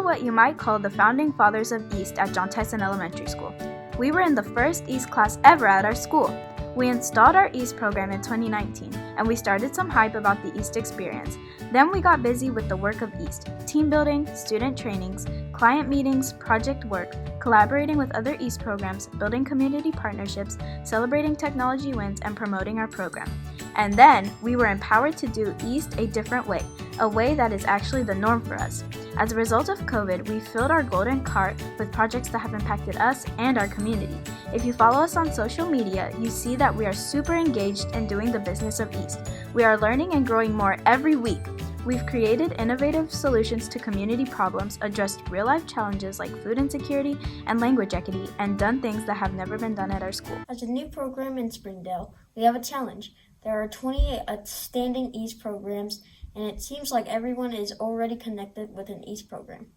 what you might call the founding fathers of East at John Tyson Elementary School. We were in the first East class ever at our school. We installed our East program in 2019, and we started some hype about the East experience. Then we got busy with the work of East, team building, student trainings, client meetings, project work, collaborating with other East programs, building community partnerships, celebrating technology wins, and promoting our program. And then we were empowered to do East a different way, a way that is actually the norm for us. As a result of COVID, we filled our golden cart with projects that have impacted us and our community. If you follow us on social media, you see that we are super engaged in doing the business of East. We are learning and growing more every week. We've created innovative solutions to community problems, addressed real-life challenges like food insecurity and language equity, and done things that have never been done at our school. As a new program in Springdale, we have a challenge. There are 28 outstanding East programs, and it seems like everyone is already connected with an East program.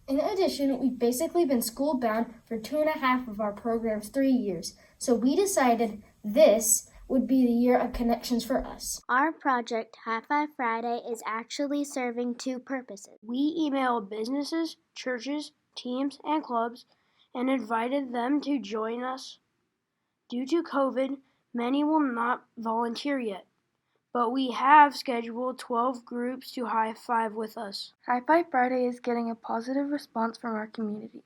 In addition, we've basically been school-bound for 2.5 of our program's 3 years, so we decided this would be the year of connections for us. Our project, High Five Friday, is actually serving 2 purposes. We emailed businesses, churches, teams, and clubs and invited them to join us. Due to COVID, many will not volunteer yet, but we have scheduled 12 groups to high five with us. High Five Friday is getting a positive response from our community.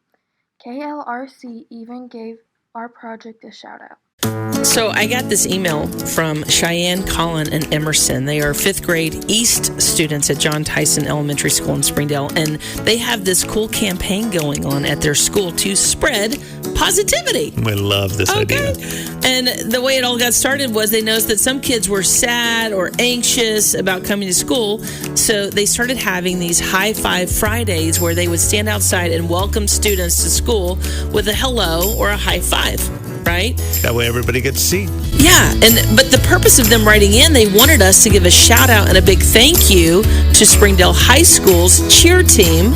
KLRC even gave our project a shout out. So I got this email from Cheyenne, Colin, and Emerson. They are 5th grade East students at John Tyson Elementary School in Springdale, and they have this cool campaign going on at their school to spread positivity. We love this idea. And the way it all got started was they noticed that some kids were sad or anxious about coming to school, so they started having these High Five Fridays where they would stand outside and welcome students to school with a hello or a high five. Right? That way everybody gets to see. Yeah, but the purpose of them writing in, they wanted us to give a shout out and a big thank you to Springdale High School's cheer team.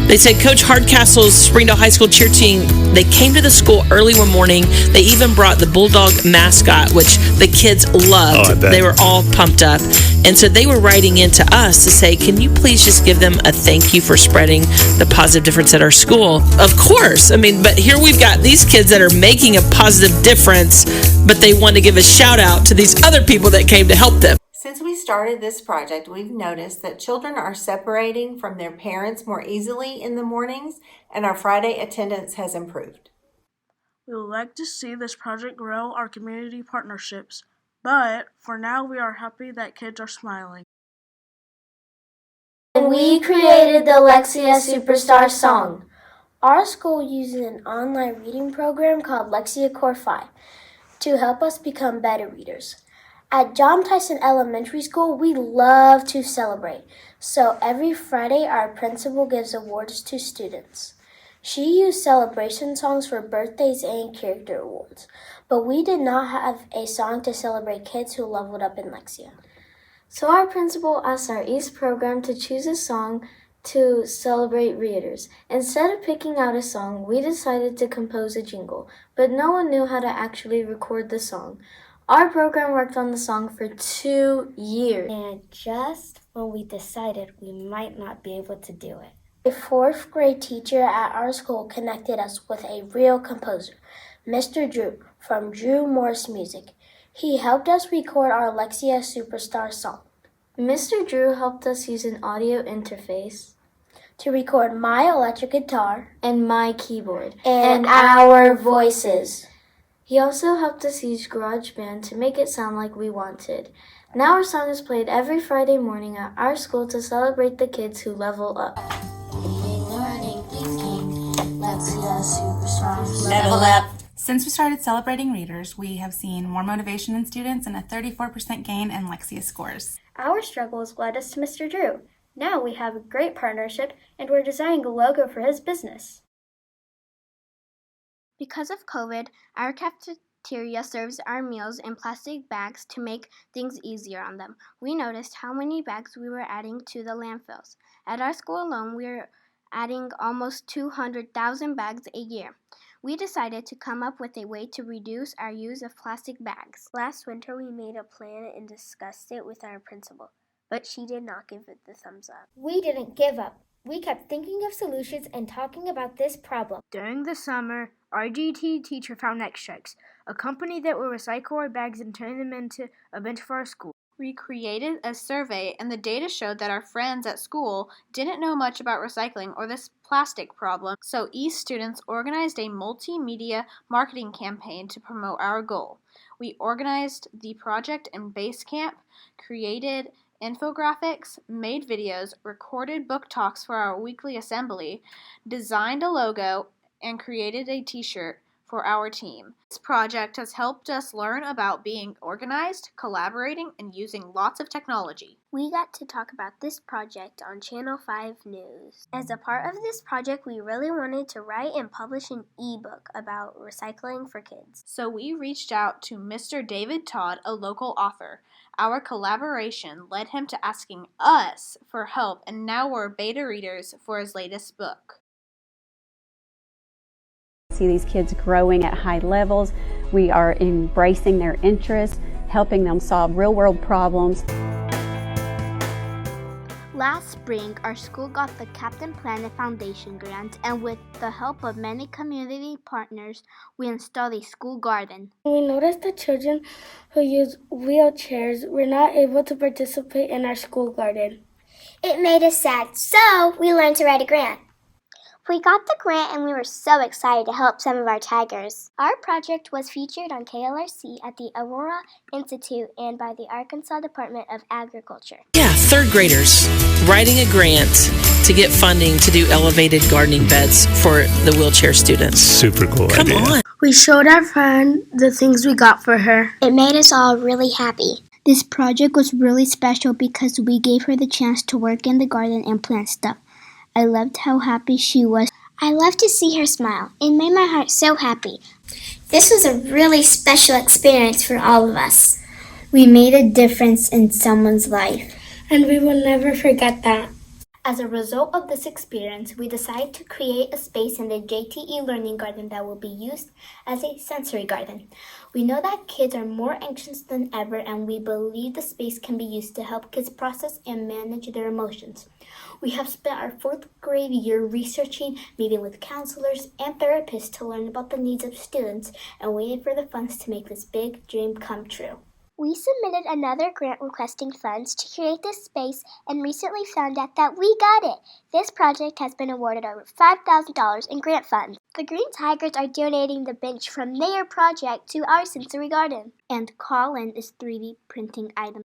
They said Coach Hardcastle's Springdale High School cheer team, they came to the school early one morning. They even brought the Bulldog mascot, which the kids loved. Oh, I bet. They were all pumped up. And so they were writing in to us to say, can you please just give them a thank you for spreading the positive difference at our school? Of course. But here we've got these kids that are making a positive difference, but they want to give a shout out to these other people that came to help them. Since we started this project, we've noticed that children are separating from their parents more easily in the mornings, and our Friday attendance has improved. We would like to see this project grow our community partnerships, but for now we are happy that kids are smiling. And we created the Lexia Superstar song. Our school uses an online reading program called Lexia Core 5 to help us become better readers. At John Tyson Elementary School, we love to celebrate. So every Friday, our principal gives awards to students. She used celebration songs for birthdays and character awards, but we did not have a song to celebrate kids who leveled up in Lexia. So our principal asked our East program to choose a song to celebrate readers. Instead of picking out a song, we decided to compose a jingle, but no one knew how to actually record the song. Our program worked on the song for 2 years. And just when we decided we might not be able to do it, A 4th grade teacher at our school connected us with a real composer, Mr. Drew from Drew Morris Music. He helped us record our Lexia Superstar song. Mr. Drew helped us use an audio interface to record my electric guitar and my keyboard and our voices. He also helped us use GarageBand to make it sound like we wanted. Now our song is played every Friday morning at our school to celebrate the kids who level up. Level up! Since we started celebrating readers, we have seen more motivation in students and a 34% gain in Lexia scores. Our struggles led us to Mr. Drew. Now we have a great partnership and we're designing a logo for his business. Because of COVID, our cafeteria serves our meals in plastic bags to make things easier on them. We noticed how many bags we were adding to the landfills. At our school alone, we're adding almost 200,000 bags a year. We decided to come up with a way to reduce our use of plastic bags. Last winter, we made a plan and discussed it with our principal. but she did not give it the thumbs up. We didn't give up. We kept thinking of solutions and talking about this problem. During the summer, our GT teacher found Next Strikes, a company that will recycle our bags and turn them into a bench for our school. We created a survey, and the data showed that our friends at school didn't know much about recycling or this plastic problem, so East students organized a multimedia marketing campaign to promote our goal. We organized the project in Basecamp, created infographics, made videos, recorded book talks for our weekly assembly, designed a logo, and created a t-shirt for our team. This project has helped us learn about being organized, collaborating, and using lots of technology. We got to talk about this project on Channel 5 News. As a part of this project, we really wanted to write and publish an ebook about recycling for kids. So we reached out to Mr. David Todd, a local author. Our collaboration led him to asking us for help, and now we're beta readers for his latest book. See these kids growing at high levels. We are embracing their interests, helping them solve real-world problems. Last spring, our school got the Captain Planet Foundation grant, and with the help of many community partners, we installed a school garden. We noticed that children who use wheelchairs were not able to participate in our school garden. It made us sad, so we learned to write a grant. We got the grant and we were so excited to help some of our tigers. Our project was featured on KLRC at the Aurora Institute and by the Arkansas Department of Agriculture. Yeah, third graders writing a grant to get funding to do elevated gardening beds for the wheelchair students. Super cool Come idea. on. We showed our friend the things we got for her. It made us all really happy. This project was really special because we gave her the chance to work in the garden and plant stuff. I loved how happy she was. I loved to see her smile. It made my heart so happy. This was a really special experience for all of us. We made a difference in someone's life, and we will never forget that. As a result of this experience, we decided to create a space in the JTE Learning Garden that will be used as a sensory garden. We know that kids are more anxious than ever, and we believe the space can be used to help kids process and manage their emotions. We have spent our 4th grade year researching, meeting with counselors and therapists to learn about the needs of students, and waited for the funds to make this big dream come true. We submitted another grant requesting funds to create this space and recently found out that we got it. This project has been awarded over $5,000 in grant funds. The Green Tigers are donating the bench from their project to our sensory garden. And Colin is 3D printing items.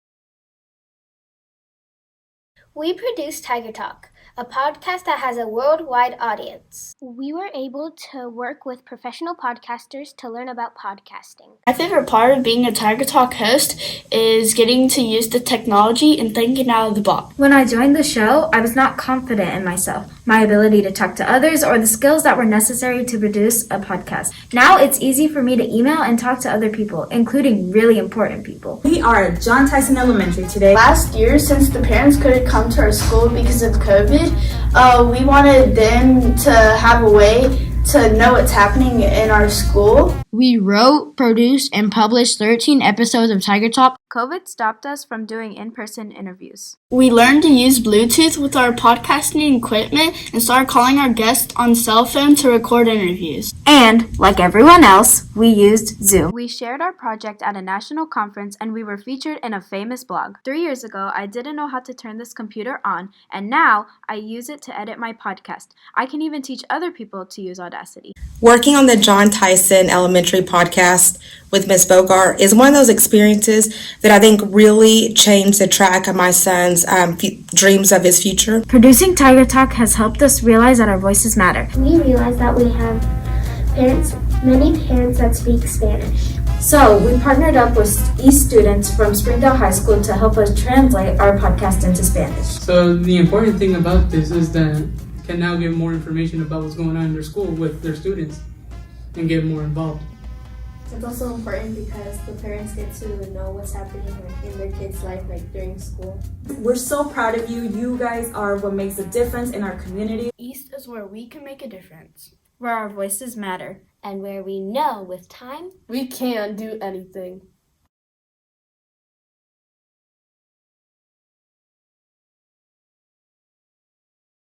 We produce Tiger Talk, a podcast that has a worldwide audience. We were able to work with professional podcasters to learn about podcasting. My favorite part of being a Tiger Talk host is getting to use the technology and thinking out of the box. When I joined the show, I was not confident in myself, my ability to talk to others, or the skills that were necessary to produce a podcast. Now it's easy for me to email and talk to other people, including really important people. We are at John Tyson Elementary today. Last year, since the parents couldn't come to our school because of COVID, we wanted them to have a way to know what's happening in our school. We wrote, produced, and published 13 episodes of Tiger Talk. COVID stopped us from doing in-person interviews. We learned to use Bluetooth with our podcasting equipment and started calling our guests on cell phone to record interviews. And, like everyone else, we used Zoom. We shared our project at a national conference and we were featured in a famous blog. 3 years ago, I didn't know how to turn this computer on, and now I use it to edit my podcast. I can even teach other people to use Audacity. Working on the John Tyson Elementary podcast with Ms. Bogart is one of those experiences that I think really changed the track of my son's dreams of his future. Producing Tiger Talk has helped us realize that our voices matter. We realize that we have many parents that speak Spanish. So we partnered up with East students from Springdale High School to help us translate our podcast into Spanish. So the important thing about this is that can now get more information about what's going on in their school with their students and get more involved. It's also important because the parents get to know what's happening in their kids' life, like during school. We're so proud of you. You guys are what makes a difference in our community. East is where we can make a difference, where our voices matter, and where we know with time we can do anything.